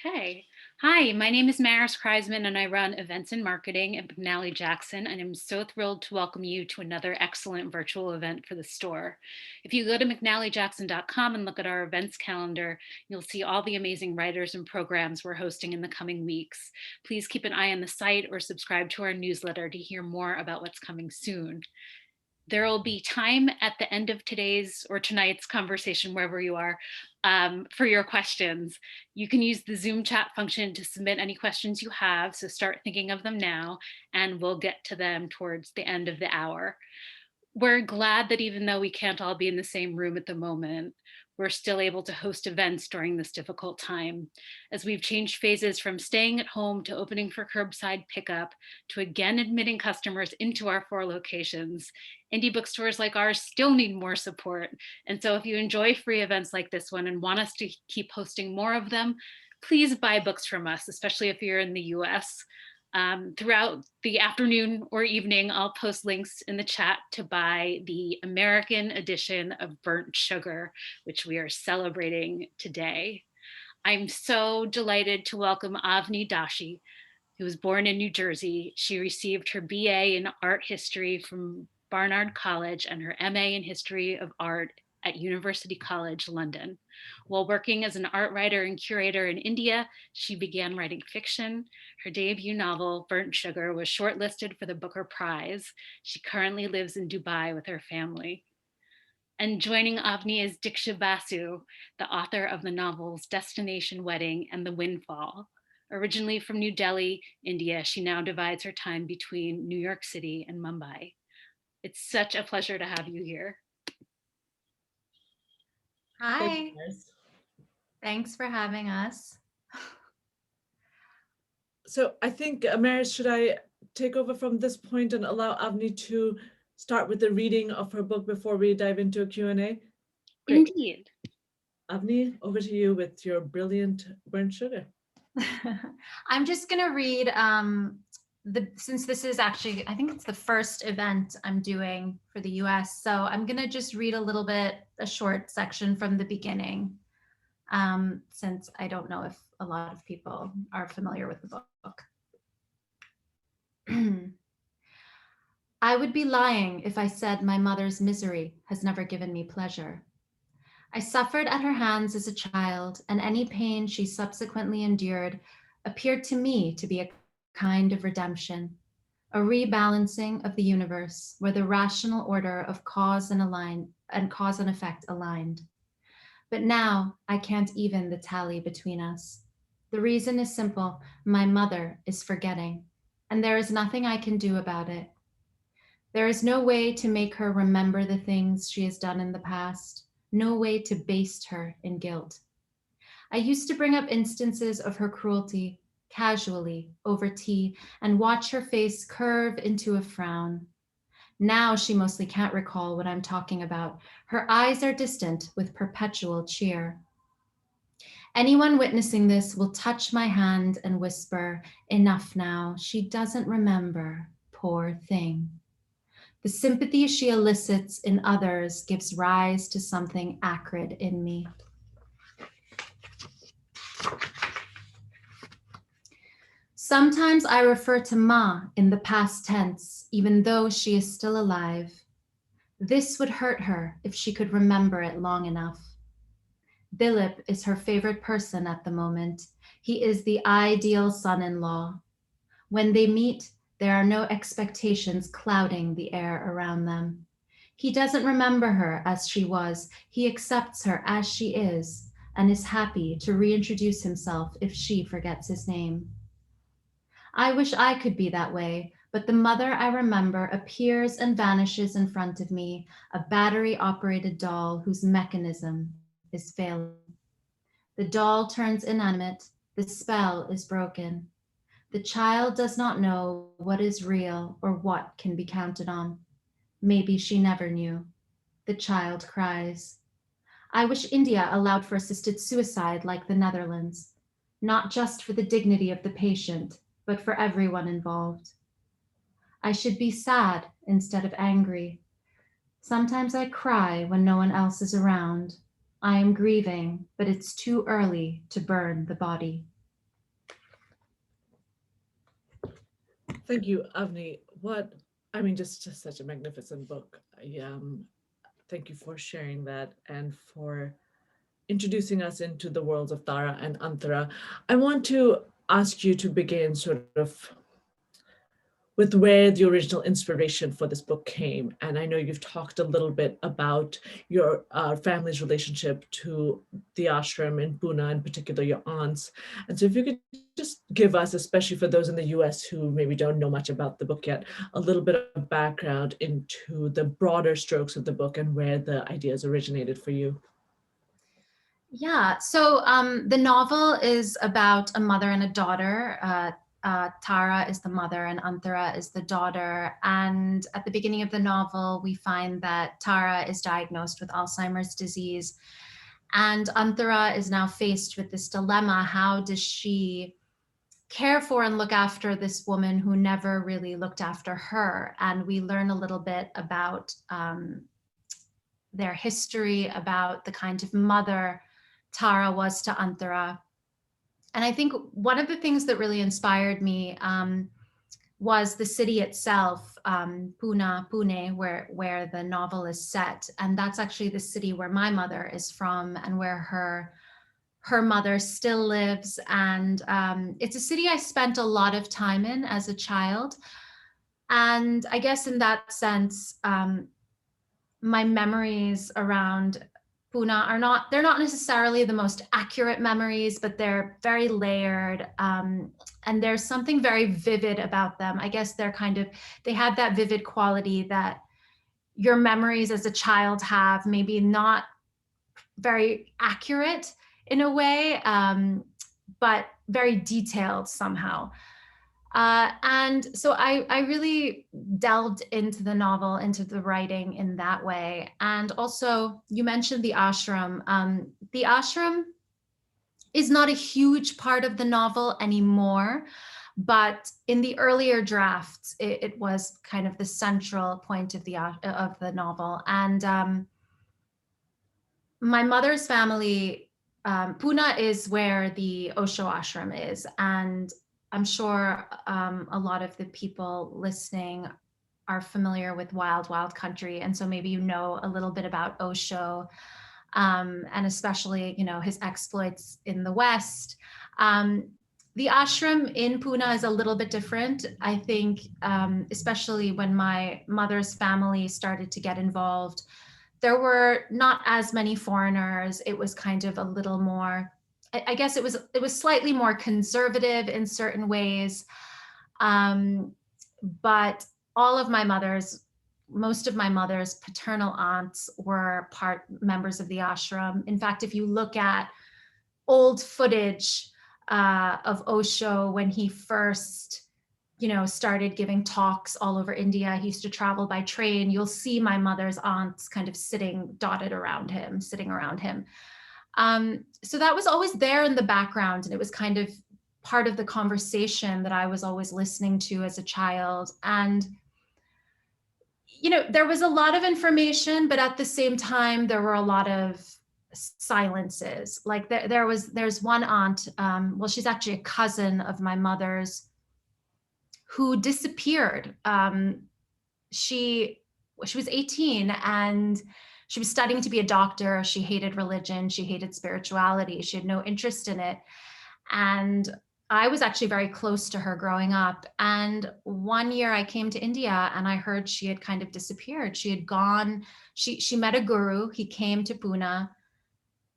Okay. Hi, my name is Maris Kreisman and I run events and marketing at McNally Jackson. And I'm so thrilled to welcome you to another excellent virtual event for the store. If you go to mcnallyjackson.com and look at our events calendar, you'll see all the amazing writers and programs we're hosting in the coming weeks. Please keep an eye on the site or subscribe to our newsletter to hear more about what's coming soon. There will be time at the end of today's or tonight's conversation, wherever you are, for your questions. You can use the Zoom chat function to submit any questions you have. So start thinking of them now, and we'll get to them towards the end of the hour. We're glad that even though we can't all be in the same room at the moment, we're still able to host events during this difficult time. As we've changed phases from staying at home to opening for curbside pickup to again admitting customers into our 4 locations, indie bookstores like ours still need more support. And so if you enjoy free events like this one and want us to keep hosting more of them, please buy books from us, especially if you're in the US. Throughout the afternoon or evening, I'll post links in the chat to buy the American edition of Burnt Sugar, which we are celebrating today. I'm so delighted to welcome Avni Doshi, who was born in New Jersey. She received her BA in art history from Barnard College and her MA in history of art at University College London. While working as an art writer and curator in India, she began writing fiction. Her debut novel, Burnt Sugar, was shortlisted for the Booker Prize. She currently lives in Dubai with her family. And joining Avni is Diksha Basu, the author of the novels Destination Wedding and The Windfall. Originally from New Delhi, India, she now divides her time between New York City and Mumbai. It's such a pleasure to have you here. Hi, thanks for having us. So I think, Maris, should I take over from this point and allow Avni to start with the reading of her book before we dive into a Q&A? Great. Indeed. Avni, over to you with your brilliant Burnt Sugar. I'm just going to read, since this is actually, I think it's the first event I'm doing for the US. So I'm going to just read a short section from the beginning, since I don't know if a lot of people are familiar with the book. I would be lying if I said my mother's misery has never given me pleasure. I suffered at her hands as a child, and any pain she subsequently endured appeared to me to be a kind of redemption, a rebalancing of the universe where the rational order of cause and effect aligned. But now I can't even the tally between us. The reason is simple: my mother is forgetting, and there is nothing I can do about it. There is no way to make her remember the things she has done in the past, no way to baste her in guilt. I used to bring up instances of her cruelty casually over tea and watch her face curve into a frown. Now she mostly can't recall what I'm talking about. Her eyes are distant with perpetual cheer. Anyone witnessing this will touch my hand and whisper, "Enough now, she doesn't remember, poor thing." The sympathy she elicits in others gives rise to something acrid in me. Sometimes I refer to Ma in the past tense, even though she is still alive. This would hurt her if she could remember it long enough. Dilip is her favorite person at the moment. He is the ideal son-in-law. When they meet, there are no expectations clouding the air around them. He doesn't remember her as she was. He accepts her as she is and is happy to reintroduce himself if she forgets his name. I wish I could be that way, but the mother I remember appears and vanishes in front of me, a battery-operated doll whose mechanism is failing. The doll turns inanimate. The spell is broken. The child does not know what is real or what can be counted on. Maybe she never knew. The child cries. I wish India allowed for assisted suicide like the Netherlands, not just for the dignity of the patient, but for everyone involved. I should be sad instead of angry. Sometimes I cry when no one else is around. I am grieving, but it's too early to burn the body. Thank you, Avni. Just such a magnificent book. Thank you for sharing that and for introducing us into the worlds of Tara and Antara. I want to ask you to begin sort of with where the original inspiration for this book came. And I know you've talked a little bit about your family's relationship to the ashram in Pune, in particular your aunts. And so if you could just give us, especially for those in the US who maybe don't know much about the book yet, a little bit of background into the broader strokes of the book and where the ideas originated for you. Yeah, so the novel is about a mother and a daughter. Tara is the mother and Antara is the daughter. And at the beginning of the novel, we find that Tara is diagnosed with Alzheimer's disease. And Antara is now faced with this dilemma. How does she care for and look after this woman who never really looked after her? And we learn a little bit about their history, about the kind of mother Tara was to Antara. And I think one of the things that really inspired me was the city itself, Pune, where the novel is set. And that's actually the city where my mother is from and where her mother still lives. And it's a city I spent a lot of time in as a child. And I guess in that sense, my memories around Pune they're not necessarily the most accurate memories, but they're very layered. And there's something very vivid about them. I guess they have that vivid quality that your memories as a child have, maybe not very accurate in a way, but very detailed somehow. And so I really delved into the novel, into the writing in that way. And also, you mentioned the ashram. The ashram is not a huge part of the novel anymore, but in the earlier drafts, it was kind of the central point of the novel. And my mother's family, Pune is where the Osho ashram is, and I'm sure a lot of the people listening are familiar with Wild Wild Country, and so maybe you know a little bit about Osho, and especially his exploits in the West. The ashram in Pune is a little bit different, I think, especially when my mother's family started to get involved. There were not as many foreigners. It was kind of a little more, I guess it was slightly more conservative in certain ways. But most of my mother's paternal aunts were members of the ashram. In fact, if you look at old footage of Osho when he first started giving talks all over India. He used to travel by train. You'll see my mother's aunts kind of sitting around him. So that was always there in the background, and it was kind of part of the conversation that I was always listening to as a child. And there was a lot of information, but at the same time, there were a lot of silences. Like there's one aunt, she's actually a cousin of my mother's, who disappeared. She was 18 and she was studying to be a doctor. She hated religion. She hated spirituality. She had no interest in it. And I was actually very close to her growing up. And one year I came to India and I heard she had kind of disappeared. She had gone, she met a guru. He came to Pune.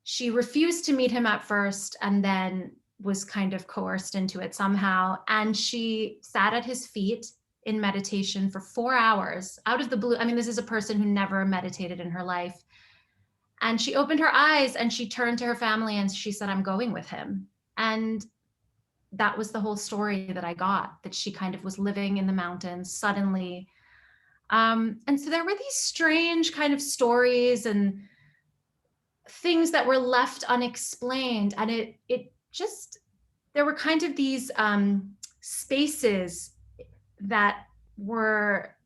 She refused to meet him at first and then was kind of coerced into it somehow. And she sat at his feet in meditation for 4 hours out of the blue. I mean, this is a person who never meditated in her life. And she opened her eyes and she turned to her family and she said, "I'm going with him." And that was the whole story that I got, that she kind of was living in the mountains suddenly. And so there were these strange kind of stories and things that were left unexplained. And there were kind of these spaces that were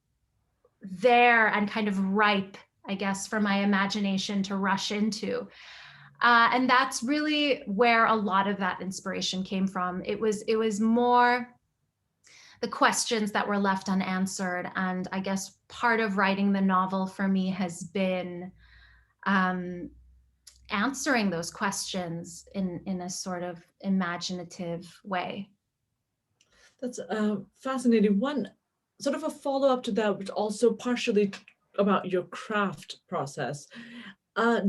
there and kind of ripe, I guess, for my imagination to rush into. And that's really where a lot of that inspiration came from. It was more the questions that were left unanswered. And I guess part of writing the novel for me has been answering those questions in a sort of imaginative way. That's fascinating. One sort of a follow-up to that, but also partially about your craft process.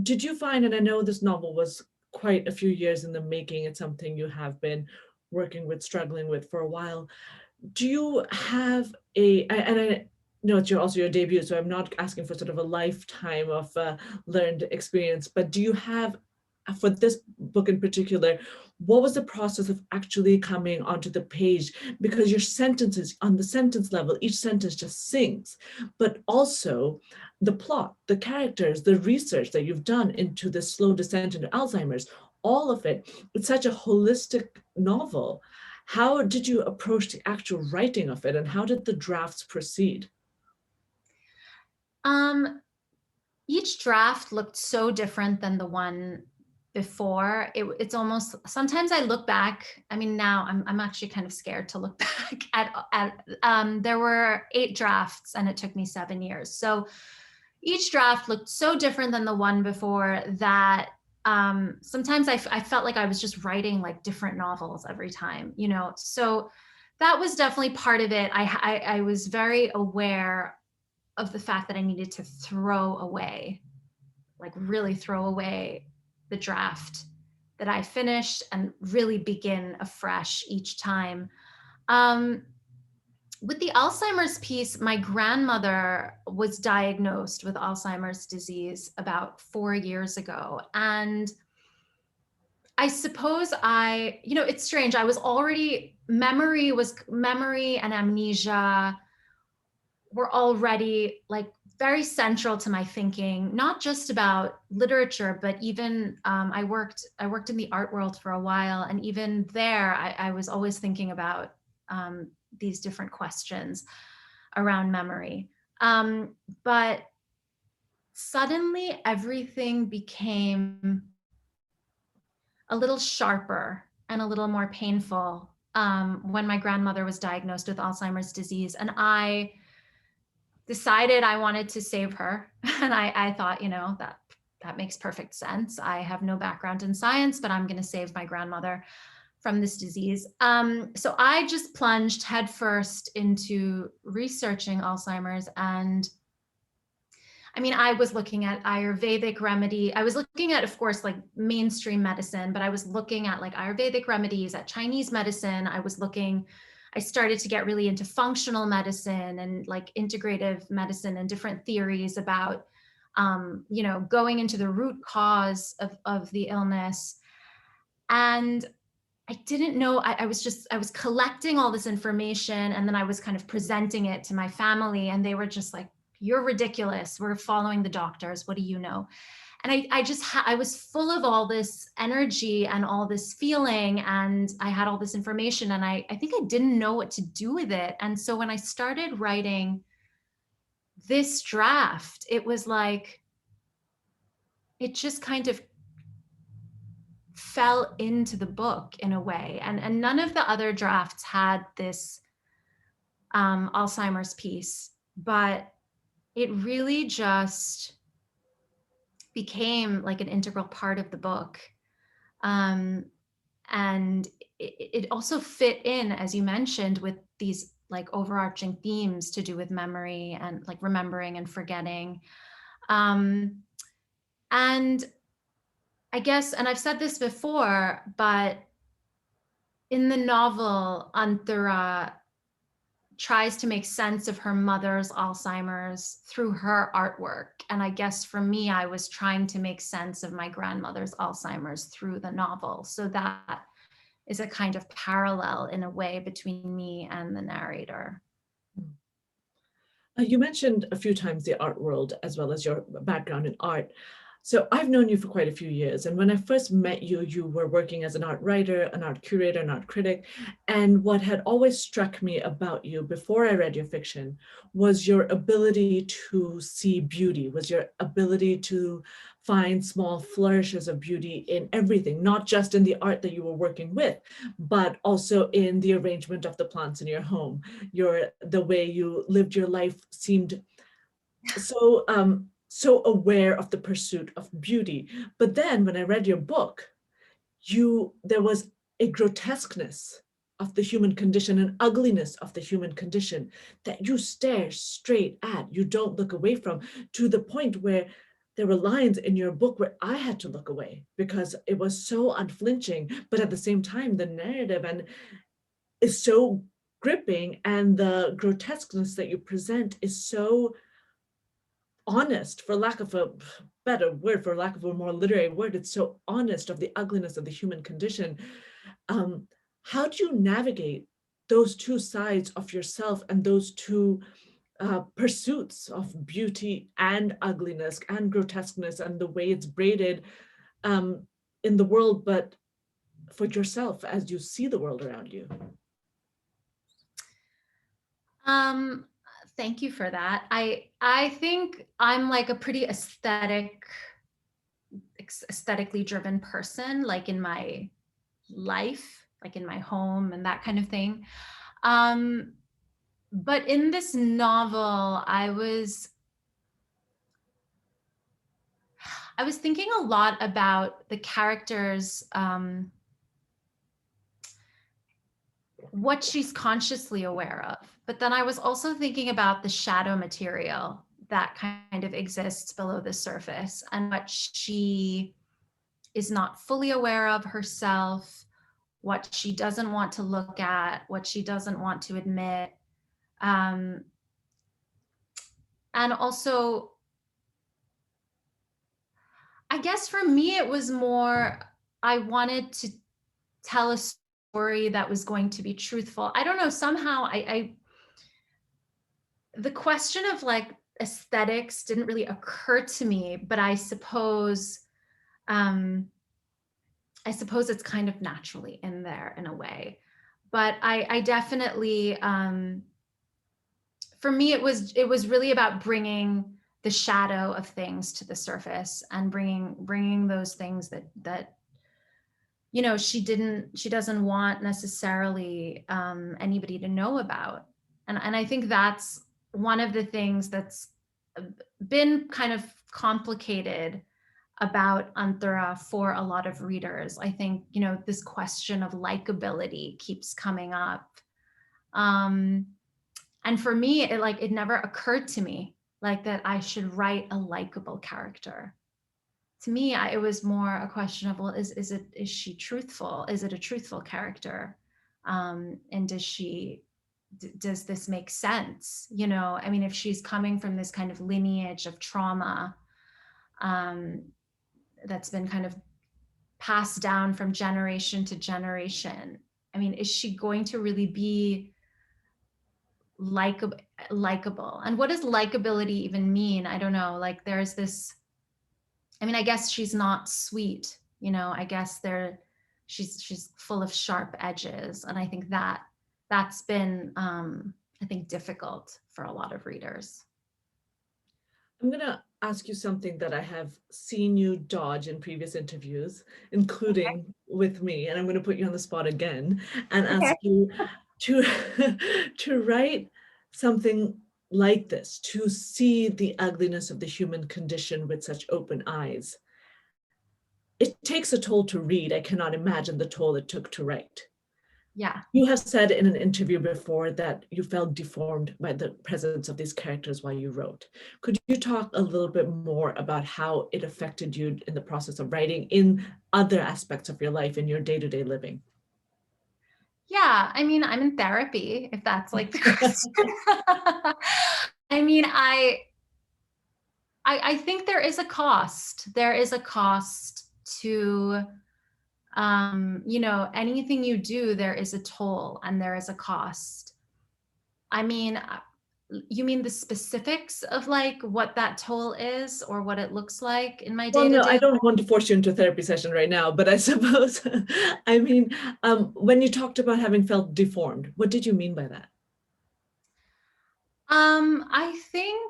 Did you find, and I know this novel was quite a few years in the making, it's something you have been working with, struggling with for a while. Do you have and I know it's also your debut, so I'm not asking for sort of a lifetime of learned experience, but do you have, for this book in particular, what was the process of actually coming onto the page? Because your sentences, on the sentence level, each sentence just sings, but also the plot, the characters, the research that you've done into the slow descent into Alzheimer's, all of it, it's such a holistic novel. How did you approach the actual writing of it, and how did the drafts proceed? Each draft looked so different than the one before. It's almost, sometimes I look back. I mean, now I'm actually kind of scared to look back at there were 8 drafts and it took me 7 years. So each draft looked so different than the one before that sometimes I felt like I was just writing like different novels every time, you know? So that was definitely part of it. I was very aware of the fact that I needed to throw away, like really throw away the draft that I finished and really begin afresh each time. With the Alzheimer's piece, my grandmother was diagnosed with Alzheimer's disease about 4 years ago. And I suppose it's strange. I was already, memory and amnesia were already like very central to my thinking, not just about literature, but even I worked in the art world for a while, and even there, I was always thinking about these different questions around memory. But suddenly, everything became a little sharper and a little more painful when my grandmother was diagnosed with Alzheimer's disease, and I decided I wanted to save her. And I thought, that makes perfect sense. I have no background in science, but I'm going to save my grandmother from this disease. So I just plunged headfirst into researching Alzheimer's. And I mean, I was looking at Ayurvedic remedy. I was looking at, of course, like mainstream medicine, but I was looking at like Ayurvedic remedies, at Chinese medicine. I started to get really into functional medicine and like integrative medicine and different theories about, going into the root cause of the illness. And I didn't know, I was collecting all this information, and then I was kind of presenting it to my family, and they were just like, "You're ridiculous. We're following the doctors. What do you know?" And I was full of all this energy and all this feeling, and I had all this information, and I think I didn't know what to do with it. And so when I started writing this draft, it was like, it just kind of fell into the book in a way. And none of the other drafts had this Alzheimer's piece, but it really just became like an integral part of the book. And it also fit in, as you mentioned, with these like overarching themes to do with memory and like remembering and forgetting. And I guess, and I've said this before, but in the novel, Antara tries to make sense of her mother's Alzheimer's through her artwork. And I guess for me, I was trying to make sense of my grandmother's Alzheimer's through the novel. So that is a kind of parallel in a way between me and the narrator. You mentioned a few times the art world as well as your background in art. So I've known you for quite a few years. And when I first met you, you were working as an art writer, an art curator, an art critic. And what had always struck me about you before I read your fiction was your ability to see beauty, was your ability to find small flourishes of beauty in everything, not just in the art that you were working with, but also in the arrangement of the plants in your home. The way you lived your life seemed so aware of the pursuit of beauty. But then when I read your book, there was a grotesqueness of the human condition, an ugliness of the human condition that you stare straight at, you don't look away from, to the point where there were lines in your book where I had to look away because it was so unflinching, but at the same time, the narrative is so gripping, and the grotesqueness that you present is so honest, for lack of a better word, for lack of a more literary word. It's so honest of the ugliness of the human condition. How do you navigate those two sides of yourself and those two pursuits of beauty and ugliness and grotesqueness, and the way it's braided in the world, but for yourself as you see the world around you? Thank you for that. I think I'm like a pretty aesthetically driven person, like in my life, like in my home and that kind of thing. But in this novel, I was thinking a lot about the characters, what she's consciously aware of. But then I was also thinking about the shadow material that kind of exists below the surface and what she is not fully aware of herself, what she doesn't want to look at, what she doesn't want to admit. And also, I guess for me, it was more, I wanted to tell a story that was going to be truthful. I don't know, somehow the question of like aesthetics didn't really occur to me, but I suppose it's kind of naturally in there in a way. But I definitely, for me, it was really about bringing the shadow of things to the surface and bringing those things that she doesn't want necessarily anybody to know about. And I think that's one of the things that's been kind of complicated about Antara for a lot of readers. I think, this question of likability keeps coming up. And for me, it never occurred to me like that I should write a likable character. To me, it was more a question of, well, is she truthful? Is it a truthful character? And does this make sense? I mean, if she's coming from this kind of lineage of trauma that's been kind of passed down from generation to generation, I mean, is she going to really be likable? And what does likability even mean? I don't know. Like, there's this, I mean, I guess she's not sweet, I guess she's full of sharp edges. And I think that's been, I think, difficult for a lot of readers. I'm going to ask you something that I have seen you dodge in previous interviews, including with me, and I'm going to put you on the spot again and ask you to to write something like this, to see the ugliness of the human condition with such open eyes. It takes a toll to read. I cannot imagine the toll it took to write. Yeah. You have said in an interview before that you felt deformed by the presence of these characters while you wrote. Could you talk a little bit more about how it affected you in the process of writing, in other aspects of your life, in your day-to-day living? Yeah, I mean, I'm in therapy, if that's like the question. I mean, I think there is a cost. There is a cost to, anything you do, there is a toll and there is a cost. I mean, you mean the specifics of like what that toll is or what it looks like in my day-to-day? Well, no, I don't want to force you into a therapy session right now, but I suppose, I mean, when you talked about having felt deformed, what did you mean by that? I think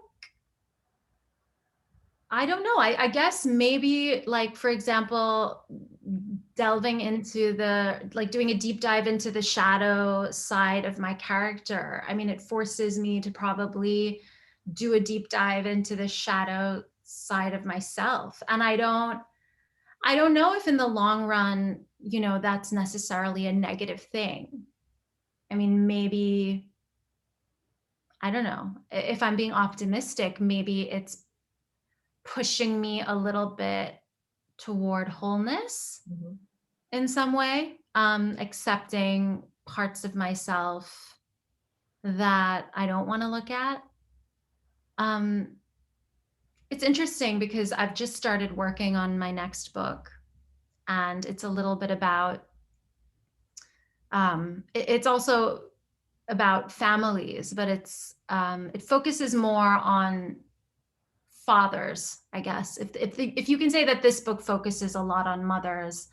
I don't know. I guess maybe like, for example, delving into like doing a deep dive into the shadow side of my character. I mean, it forces me to probably do a deep dive into the shadow side of myself. And I don't know if in the long run, that's necessarily a negative thing. I mean, maybe, I don't know. If I'm being optimistic, maybe it's pushing me a little bit toward wholeness Mhm. in some way, accepting parts of myself that I don't want to look at. Um, it's interesting because I've just started working on my next book, and it's a little bit about, it's also about families, but it focuses more on fathers, I guess. If you can say that this book focuses a lot on mothers,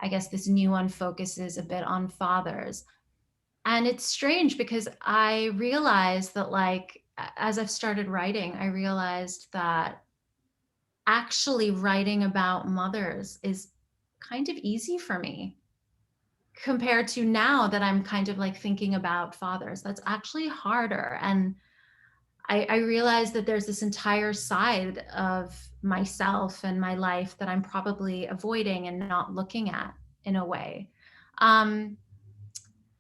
I guess this new one focuses a bit on fathers. And it's strange because I realized that, like, as I've started writing, I realized that actually writing about mothers is kind of easy for me compared to now that I'm kind of like thinking about fathers. That's actually harder. And I realized that there's this entire side of myself and my life that I'm probably avoiding and not looking at in a way. Um,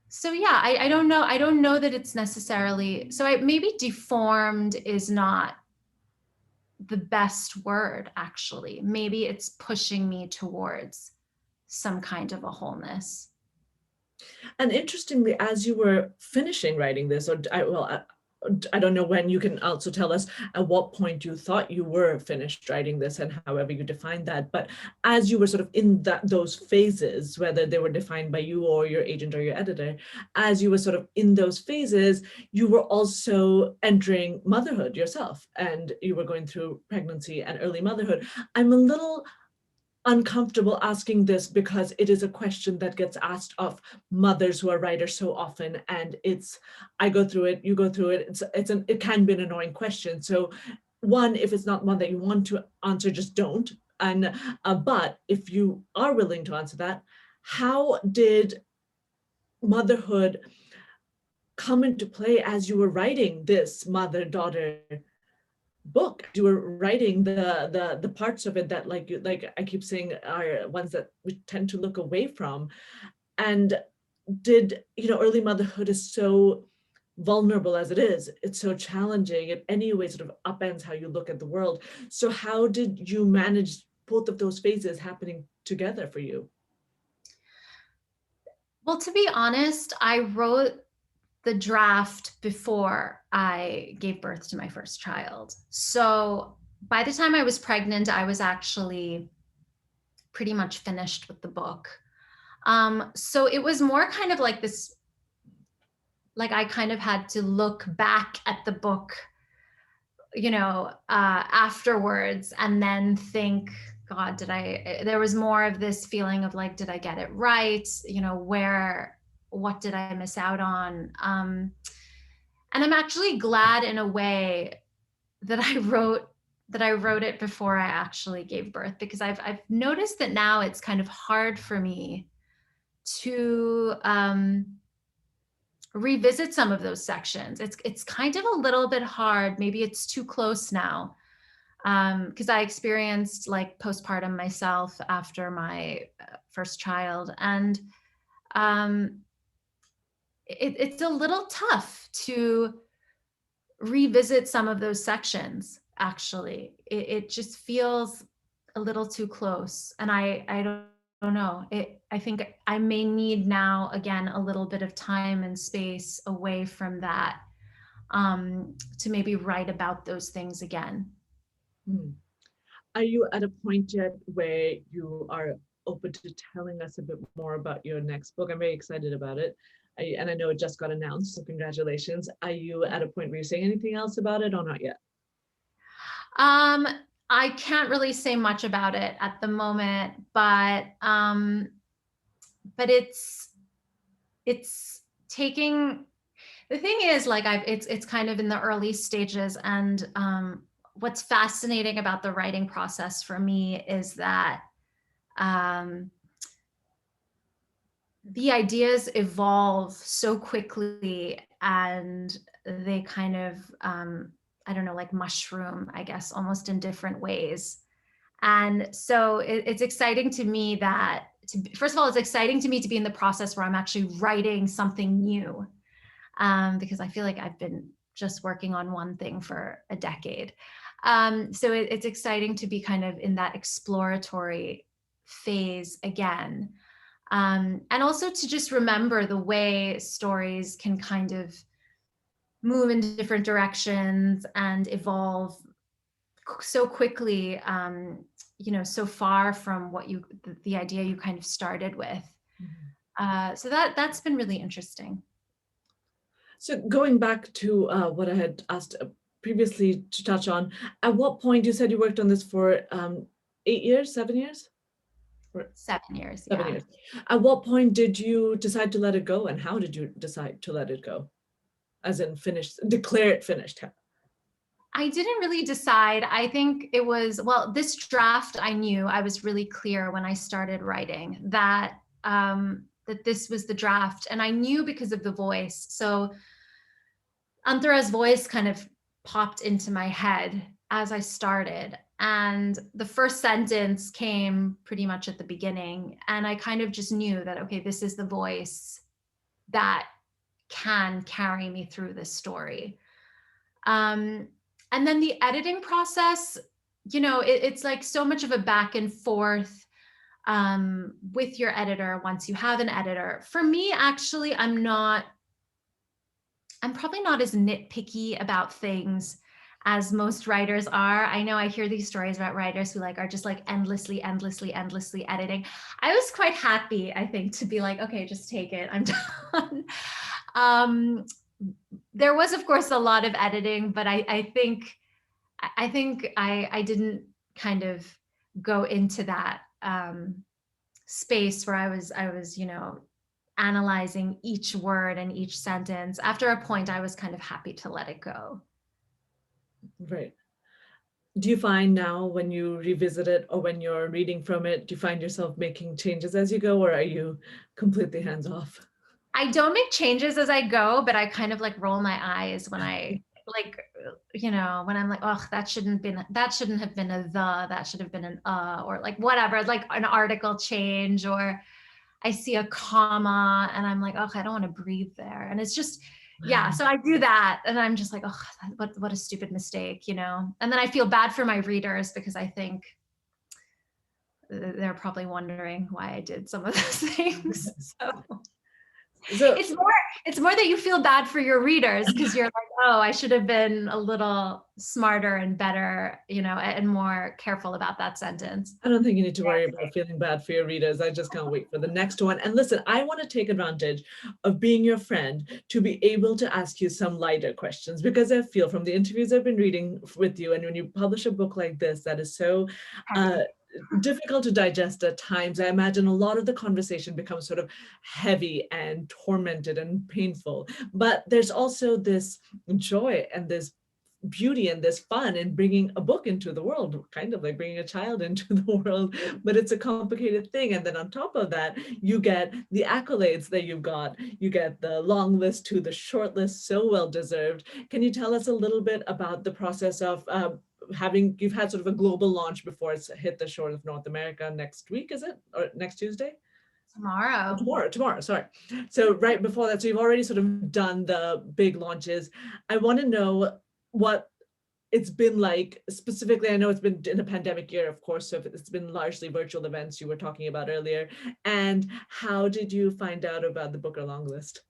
so yeah, I don't know. I don't know that it's necessarily, maybe deformed is not the best word, actually. Maybe it's pushing me towards some kind of a wholeness. And interestingly, as you were finishing writing this, I don't know when, you can also tell us at what point you thought you were finished writing this and however you defined that. But as you were sort of in those phases, whether they were defined by you or your agent or your editor, as you were sort of in those phases, you were also entering motherhood yourself, and you were going through pregnancy and early motherhood. I'm a little uncomfortable asking this because it is a question that gets asked of mothers who are writers so often, and I go through it, you go through it. It can be an annoying question. So one, if it's not one that you want to answer, just don't. And but if you are willing to answer that, how did motherhood come into play as you were writing this mother-daughter book? You were writing the parts of it that, like I keep saying, are ones that we tend to look away from. And did early motherhood is so vulnerable as it is, it's so challenging, in any way sort of upends how you look at the world. So how did you manage both of those phases happening together for you? Well, to be honest, I wrote the draft before I gave birth to my first child. So by the time I was pregnant, I was actually pretty much finished with the book. So it was more kind of like this, like I kind of had to look back at the book, afterwards and then think, God, there was more of this feeling of like, did I get it right? What did I miss out on? And I'm actually glad in a way that I wrote it before I actually gave birth, because I've noticed that now it's kind of hard for me to revisit some of those sections. It's kind of a little bit hard. Maybe it's too close now, because I experienced like postpartum myself after my first child, and um, it's a little tough to revisit some of those sections. Actually, it just feels a little too close, and I don't know. I think I may need now again a little bit of time and space away from that, to maybe write about those things again. Hmm. Are you at a point yet where you are open to telling us a bit more about your next book? I'm very excited about it. And I know it just got announced, so congratulations. Are you at a point where you're saying anything else about it or not yet? Um, I can't really say much about it at the moment, but it's taking, the thing is, like, it's kind of in the early stages, and what's fascinating about the writing process for me is that the ideas evolve so quickly, and they kind of, I don't know, like mushroom, I guess, almost in different ways. And so it's exciting to me that, first of all, it's exciting to me to be in the process where I'm actually writing something new, because I feel like I've been just working on one thing for a decade. So it's exciting to be kind of in that exploratory phase again. And also to just remember the way stories can kind of move in different directions and evolve so quickly, so far from what the idea you kind of started with. So that's been really interesting. So going back to what I had asked previously to touch on, at what point you said you worked on this for 8 years, 7 years? 7 years, 7 yeah. years. At what point did you decide to let it go, and how did you decide to let it go? As in declare it finished? I didn't really decide. I think it was, well, this draft, I knew, I was really clear when I started writing that that this was the draft, and I knew because of the voice. So Antara's voice kind of popped into my head as I started. And the first sentence came pretty much at the beginning. And I kind of just knew that, okay, this is the voice that can carry me through this story. And then the editing process, it's like so much of a back and forth with your editor once you have an editor. For me, actually, I'm probably not as nitpicky about things as most writers are. I know I hear these stories about writers who are just endlessly editing. I was quite happy, I think, to be like, okay, just take it, I'm done. There was, of course, a lot of editing, but I think I didn't kind of go into that space where I was analyzing each word and each sentence. After a point, I was kind of happy to let it go. Right. Do you find now when you revisit it or when you're reading from it, do you find yourself making changes as you go, or are you completely hands off? I don't make changes as I go, but I kind of roll my eyes when I when I'm like, oh, that shouldn't have been a that should have been an or whatever, like an article change, or I see a comma and I'm like, oh, I don't want to breathe there. And it's just, yeah. So I do that. And I'm just like, oh, what a stupid mistake, And then I feel bad for my readers because I think they're probably wondering why I did some of those things. So it's more that you feel bad for your readers because you're like, oh, I should have been a little smarter and better, and more careful about that sentence. I don't think you need to worry about feeling bad for your readers. I just can't wait for the next one. And listen, I want to take advantage of being your friend to be able to ask you some lighter questions, because I feel from the interviews I've been reading with you, and when you publish a book like this that is so difficult to digest at times, I imagine a lot of the conversation becomes sort of heavy and tormented and painful. But there's also this joy and this beauty and this fun in bringing a book into the world, kind of like bringing a child into the world, but it's a complicated thing. And then on top of that, you get the accolades that you've got. You get the long list to the short list, so well deserved. Can you tell us a little bit about the process of you've had sort of a global launch before it's hit the shores of North America next week, is it? Or next Tuesday? Tomorrow, sorry. So right before that, so you've already sort of done the big launches. I want to know what it's been like specifically. I know it's been in a pandemic year, of course, so it's been largely virtual events you were talking about earlier. And how did you find out about the Booker long list?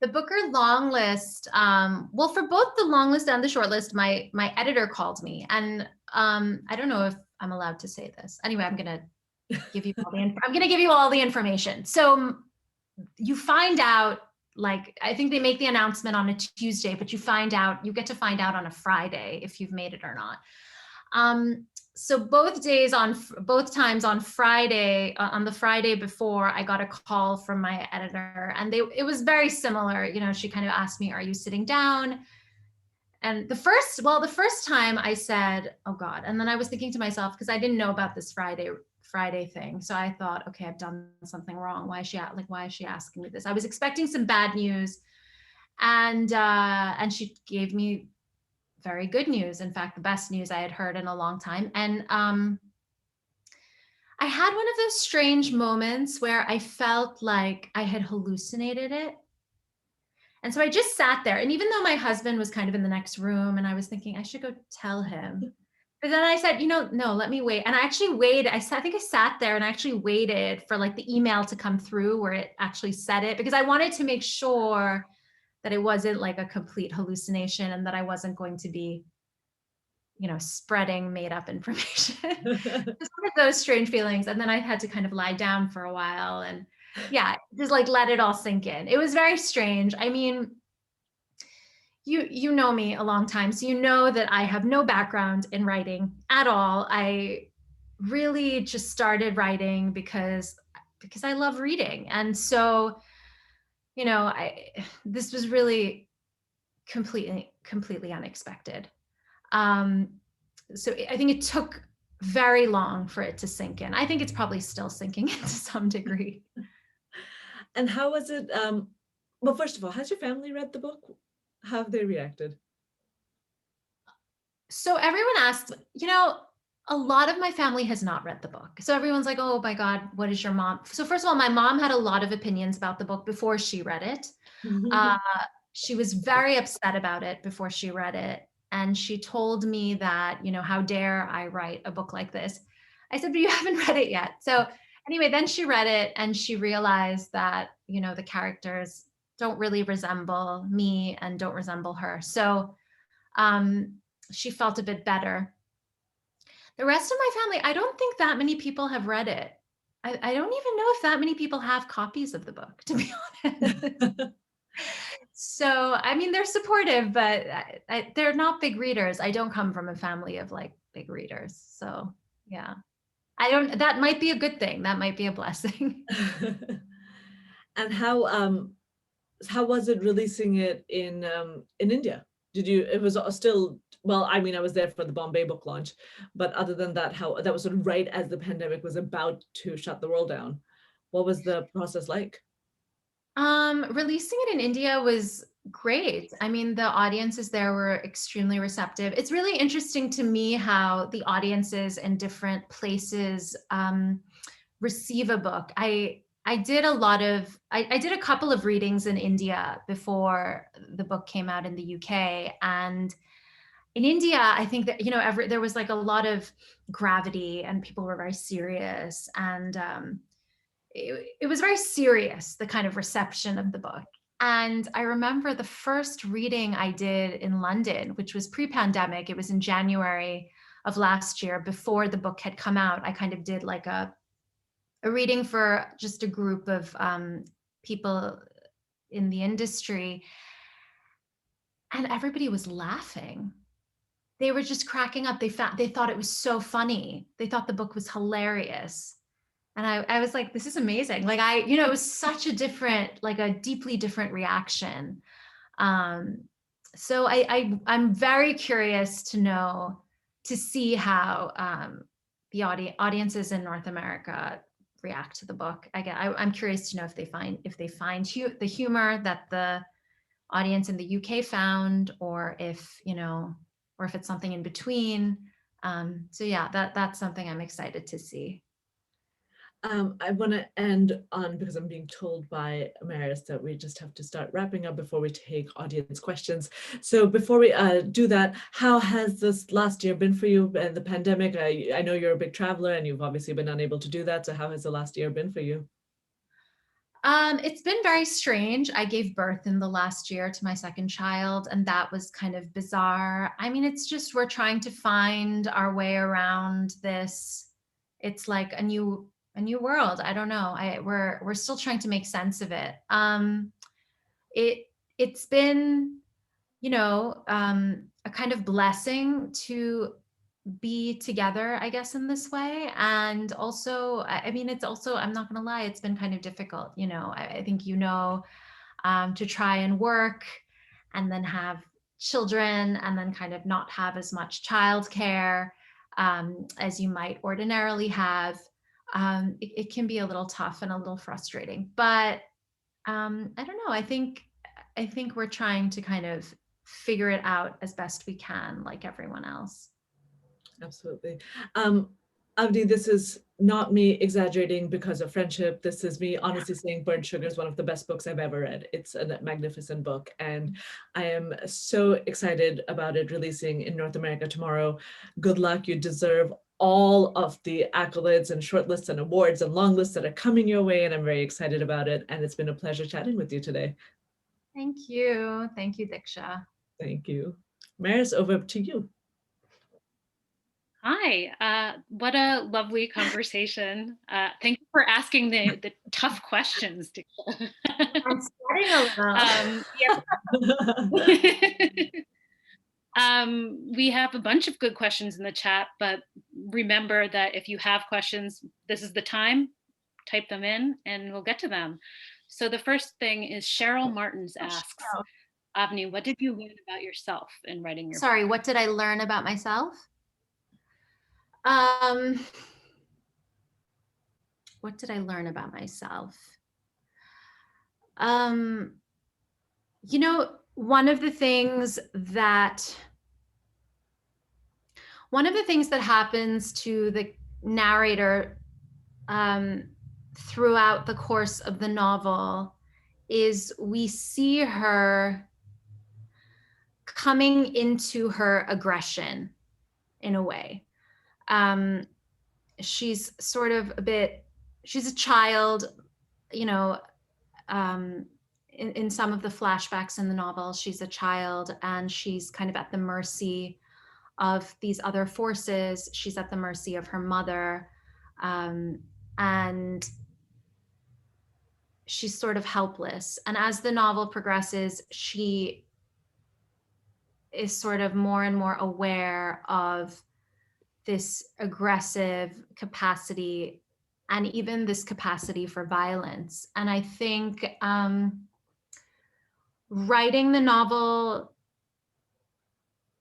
The Booker long list, well, for both the long list and the short list, my editor called me, and I don't know if I'm allowed to say this. Anyway, I'm gonna give you all the information. So you find out, I think they make the announcement on a Tuesday, but you get to find out on a Friday if you've made it or not. So both times on Friday, on the Friday before, I got a call from my editor, and it was very similar. She kind of asked me, are you sitting down? And the first time I said, oh God, and then I was thinking to myself, because I didn't know about this Friday thing. So I thought, okay, I've done something wrong. Why is she asking me this? I was expecting some bad news. And she gave me very good news. In fact, the best news I had heard in a long time. And I had one of those strange moments where I felt like I had hallucinated it. And so I just sat there. And even though my husband was kind of in the next room and I was thinking I should go tell him. But then I said, no, let me wait. And I actually waited. I think I sat there and I actually waited for like the email to come through where it actually said it, because I wanted to make sure that it wasn't like a complete hallucination and that I wasn't going to be, spreading made up information. It's one of those strange feelings. And then I had to kind of lie down for a while and just like let it all sink in. It was very strange. I mean, you know me a long time, so you know that I have no background in writing at all. I really just started writing because I love reading. And so, this was really completely unexpected. So I think it took very long for it to sink in. I think it's probably still sinking in to some degree. And how was it? Well, first of all, has your family read the book? How have they reacted? So everyone asks, a lot of my family has not read the book. So everyone's like, oh my God, what is your mom? So first of all, my mom had a lot of opinions about the book before she read it. She was very upset about it before she read it. And she told me that, how dare I write a book like this? I said, but you haven't read it yet. So anyway, then she read it and she realized that, the characters don't really resemble me and don't resemble her. So she felt a bit better. The rest of my family, I don't think that many people have read it. I don't even know if that many people have copies of the book, to be honest. So, I mean, they're supportive, but they're not big readers. I don't come from a family of like big readers. So, yeah. That might be a good thing. That might be a blessing. And how was it releasing it in India? It was still, well, I mean, I was there for the Bombay book launch, but other than that, how that was sort of right as the pandemic was about to shut the world down. What was the process like? Releasing it in India was great. I mean, the audiences there were extremely receptive. It's really interesting to me how the audiences in different places receive a book. I did a couple of readings in India before the book came out in the UK. And in India, I think that, there was like a lot of gravity and people were very serious. And it was very serious, the kind of reception of the book. And I remember the first reading I did in London, which was pre-pandemic. It was in January of last year, before the book had come out. I kind of did like a reading for just a group of people in the industry. And everybody was laughing. They were just cracking up. They thought it was so funny. They thought the book was hilarious. And I was like, this is amazing. Like it was such a different, like a deeply different reaction. So I'm very curious to see how the audiences in North America react to the book. I'm curious to know if they find the humor that the audience in the UK found, or if it's something in between. So yeah, that's something I'm excited to see. I want to end on, because I'm being told by Maris that we just have to start wrapping up before we take audience questions. So before we do that, how has this last year been for you and the pandemic? I know you're a big traveler and you've obviously been unable to do that. So how has the last year been for you? It's been very strange. I gave birth in the last year to my second child, and that was kind of bizarre. I mean, it's just, we're trying to find our way around this. It's like a new world. I don't know. We're still trying to make sense of it. It's been, a kind of blessing to be together, I guess, in this way. And also, I mean, it's also, I'm not going to lie, it's been kind of difficult. I think, to try and work and then have children and then kind of not have as much childcare as you might ordinarily have, it can be a little tough and a little frustrating. But I don't know. I think we're trying to kind of figure it out as best we can, like everyone else. Absolutely. Avni, this is not me exaggerating because of friendship. This is me honestly saying Burnt Sugar is one of the best books I've ever read. It's a magnificent book, and I am so excited about it releasing in North America tomorrow. Good luck. You deserve all of the accolades and shortlists and awards and long lists that are coming your way, and I'm very excited about it. And it's been a pleasure chatting with you today. Thank you. Thank you, Diksha. Thank you. Maris, over to you. Hi, what a lovely conversation. Thank you for asking the tough questions, Diksha. I'm sweating a little. We have a bunch of good questions in the chat, but remember that if you have questions, this is the time, type them in and we'll get to them. So the first thing is Cheryl Martins asks, Avni, what did you learn about yourself in writing your Sorry, book? what did I learn about myself? What did I learn about myself? You know, one of the things that happens to the narrator throughout the course of the novel is we see her coming into her aggression in a way. She's sort of she's a child, you know, in some of the flashbacks in the novel, she's a child and she's kind of at the mercy of these other forces. She's at the mercy of her mother. And she's sort of helpless. And as the novel progresses, she is sort of more and more aware of this aggressive capacity and even this capacity for violence. And I think writing the novel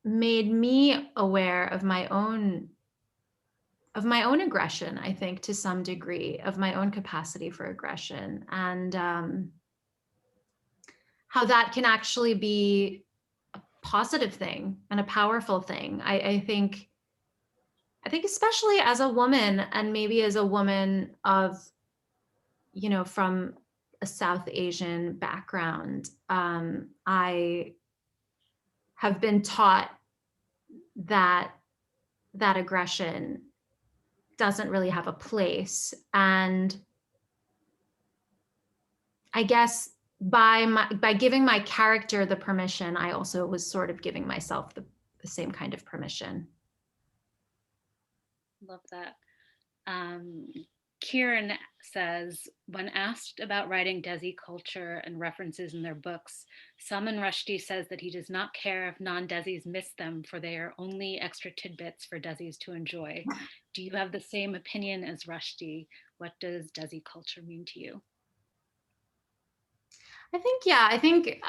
made me aware of my own aggression, I think, to some degree, of my own capacity for aggression, and how that can actually be a positive thing and a powerful thing. I think especially as a woman, and maybe as a woman of, you know, from a South Asian background, I have been taught that aggression doesn't really have a place. And I guess by giving my character the permission, I also was sort of giving myself the same kind of permission. Love that. Kieran says, when asked about writing Desi culture and references in their books, Salman Rushdie says that he does not care if non-Desis miss them, for they are only extra tidbits for Desis to enjoy. Do you have the same opinion as Rushdie? What does Desi culture mean to you? I think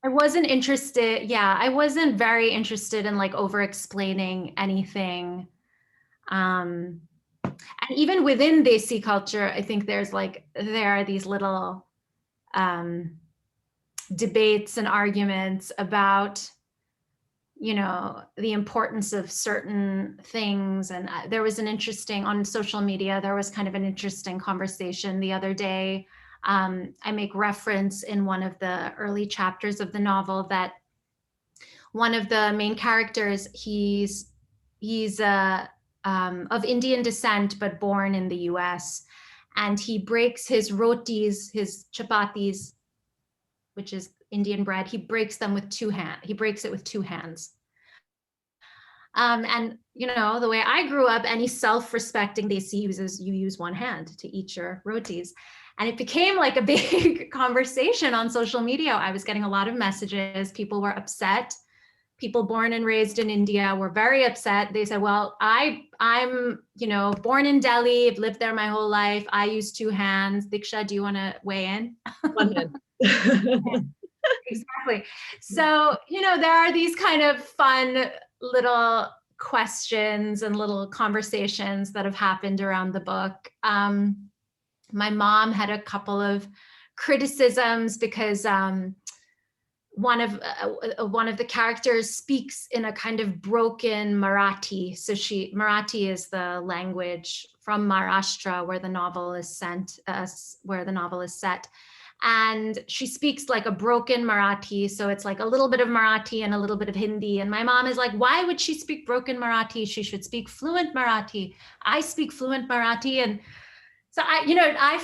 I wasn't interested. Yeah, I wasn't very interested in like over explaining anything. And even within Desi culture, I think there are these little debates and arguments about, you know, the importance of certain things. And there was on social media, there was kind of an interesting conversation the other day. I make reference in one of the early chapters of the novel that one of the main characters, he's of Indian descent, but born in the US. And he breaks his rotis, his chapatis, which is Indian bread, he breaks them with two hands. He breaks it with two hands. And, you know, the way I grew up, any self-respecting Desi uses, you use one hand to eat your rotis. And it became like a big conversation on social media. I was getting a lot of messages. People were upset. People born and raised in India were very upset. They said, well, I'm, you know, born in Delhi. I've lived there my whole life. I use two hands. Diksha, do you want to weigh in? One hand. Exactly. So, there are these kind of fun little questions and little conversations that have happened around the book. My mom had a couple of criticisms because one of the characters speaks in a kind of broken Marathi. So Marathi is the language from Maharashtra where the novel is set. And she speaks like a broken Marathi. So it's like a little bit of Marathi and a little bit of Hindi. And my mom is like, why would she speak broken Marathi? She should speak fluent Marathi. I speak fluent Marathi. And so I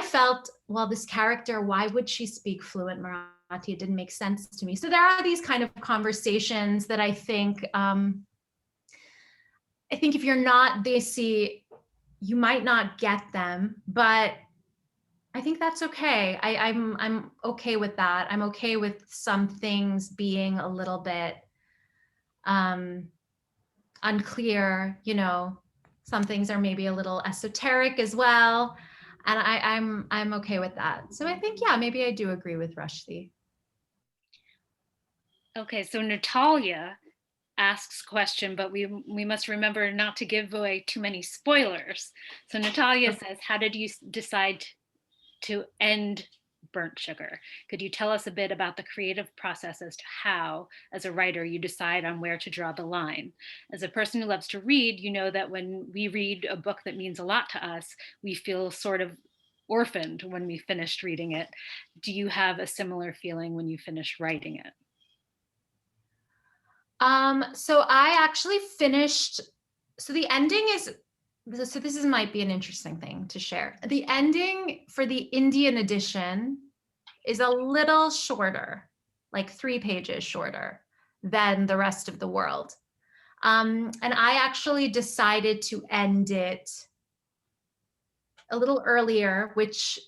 felt, well, this character, why would she speak fluent Marathi? It didn't make sense to me. So there are these kind of conversations that I think if you're not Desi, you might not get them, but I think that's okay. I'm okay with that. I'm okay with some things being a little bit unclear. Some things are maybe a little esoteric as well, and I'm okay with that. So I think, yeah, maybe I do agree with Rushdie. Okay, so Natalia asks question, but we must remember not to give away too many spoilers. So Natalia says, how did you decide to end Burnt Sugar? Could you tell us a bit about the creative process as to how, as a writer, you decide on where to draw the line? As a person who loves to read, you know that when we read a book that means a lot to us, we feel sort of orphaned when we finished reading it. Do you have a similar feeling when you finished writing it? So I actually finished, so the ending is, so this might be an interesting thing to share. The ending for the Indian edition is a little shorter, like 3 pages shorter than the rest of the world. And I actually decided to end it a little earlier, which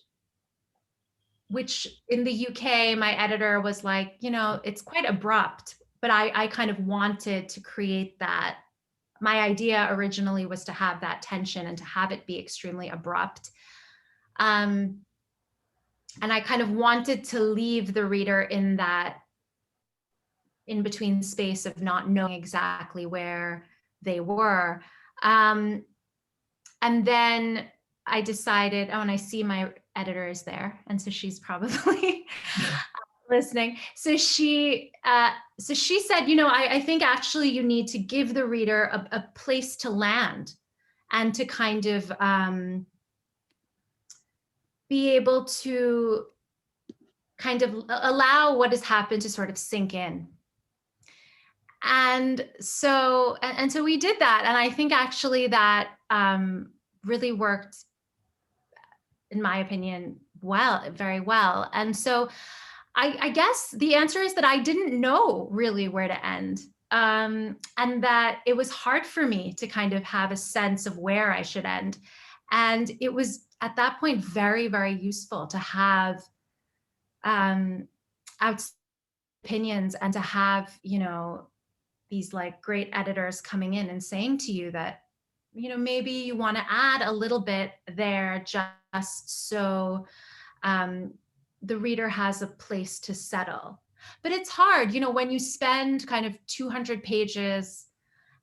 in the UK, my editor was like, it's quite abrupt, but I kind of wanted to create that. My idea originally was to have that tension and to have it be extremely abrupt. And I kind of wanted to leave the reader in that in between space of not knowing exactly where they were. And then I decided, and I see my editor is there, and so she's probably listening. So she said, I think actually you need to give the reader a place to land and to kind of be able to kind of allow what has happened to sort of sink in. And so we did that. And I think actually that really worked, in my opinion, very well. And so I guess the answer is that I didn't know really where to end. And that it was hard for me to kind of have a sense of where I should end. And it was at that point very, very useful to have outside opinions and to have, these like great editors coming in and saying to you that, maybe you want to add a little bit there just so the reader has a place to settle. But it's hard, when you spend kind of 200 pages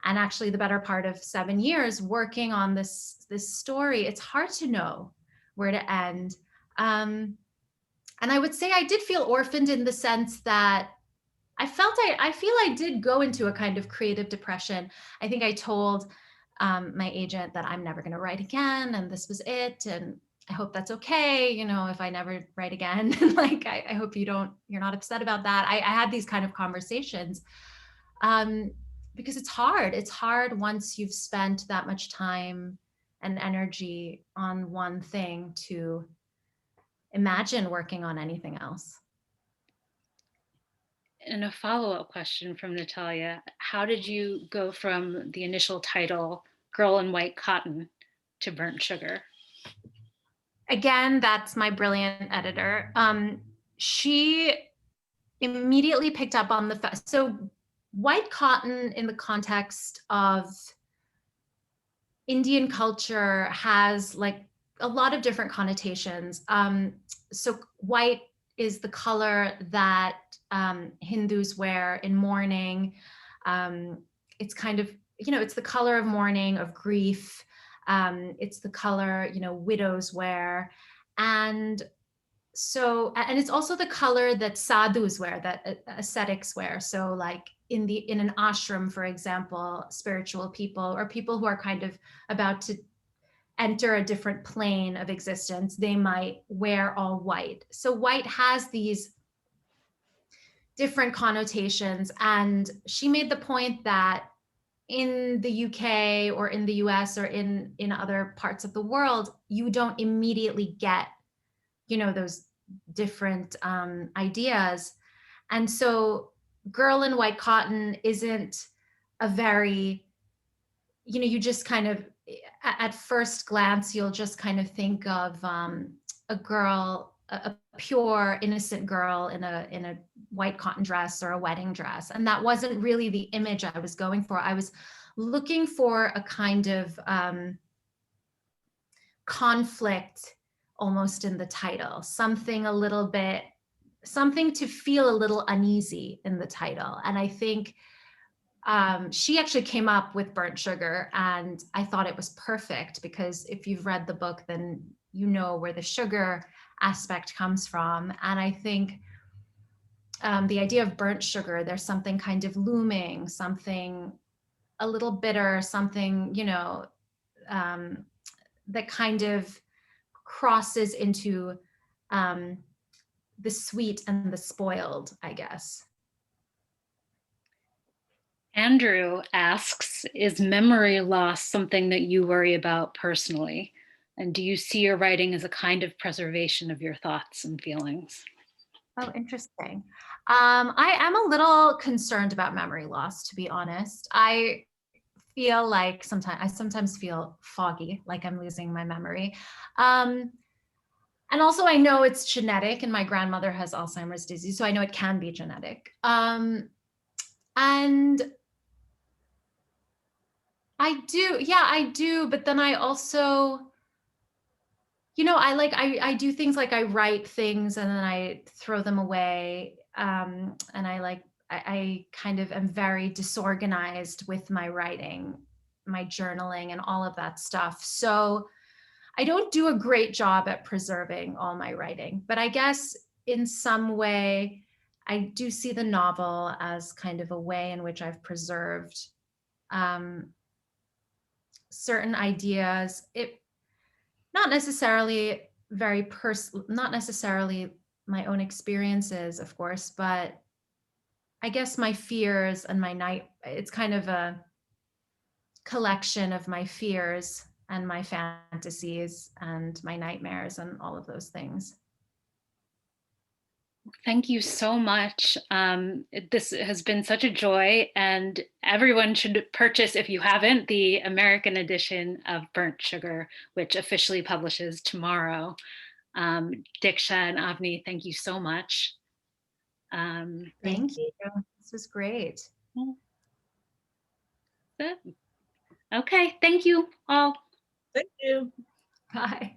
and actually the better part of 7 years working on this story, it's hard to know where to end. And I would say I did feel orphaned in the sense that I feel I did go into a kind of creative depression. I think I told my agent that I'm never going to write again, and this was it. And I hope that's okay, if I never write again. Like, I hope you're not upset about that. I had these kind of conversations because it's hard. It's hard once you've spent that much time and energy on one thing to imagine working on anything else. And a follow-up question from Natalia, how did you go from the initial title, Girl in White Cotton, to Burnt Sugar? Again, that's my brilliant editor. She immediately picked up on so white cotton in the context of Indian culture has like a lot of different connotations. So white is the color that Hindus wear in mourning. It's kind of, it's the color of mourning, of grief. It's the color, widows wear. And so, and it's also the color that sadhus wear, that ascetics wear. So like in an ashram, for example, spiritual people or people who are kind of about to enter a different plane of existence, they might wear all white. So white has these different connotations. And she made the point that in the UK or in the US or in other parts of the world, you don't immediately get, those different ideas. And so girl in white cotton isn't a very, you just kind of, at first glance, you'll just kind of think of a girl, a pure, innocent girl in a white cotton dress or a wedding dress. And that wasn't really the image I was going for. I was looking for a kind of conflict almost in the title, something to feel a little uneasy in the title. And I think she actually came up with burnt sugar, and I thought it was perfect because if you've read the book, then you know where the sugar aspect comes from. And I think the idea of burnt sugar, there's something kind of looming, something a little bitter, something, that kind of crosses into the sweet and the spoiled, I guess. Andrew asks, is memory loss something that you worry about personally? And do you see your writing as a kind of preservation of your thoughts and feelings? Oh, interesting. I am a little concerned about memory loss, to be honest. I feel like sometimes feel foggy, like I'm losing my memory. And also I know it's genetic, and my grandmother has Alzheimer's disease, so I know it can be genetic. And I do. But then I also, I do things like I write things and then I throw them away. And I kind of am very disorganized with my writing, my journaling, and all of that stuff. So I don't do a great job at preserving all my writing, but I guess in some way, I do see the novel as kind of a way in which I've preserved certain ideas. It not necessarily not necessarily my own experiences, of course, but I guess my fears and it's kind of a collection of my fears and my fantasies and my nightmares and all of those things. Thank you so much. This has been such a joy, and everyone should purchase, if you haven't, the American edition of Burnt Sugar, which officially publishes tomorrow. Diksha and Avni, thank you so much. Thank you. This was great. Okay, thank you all. Thank you. Bye.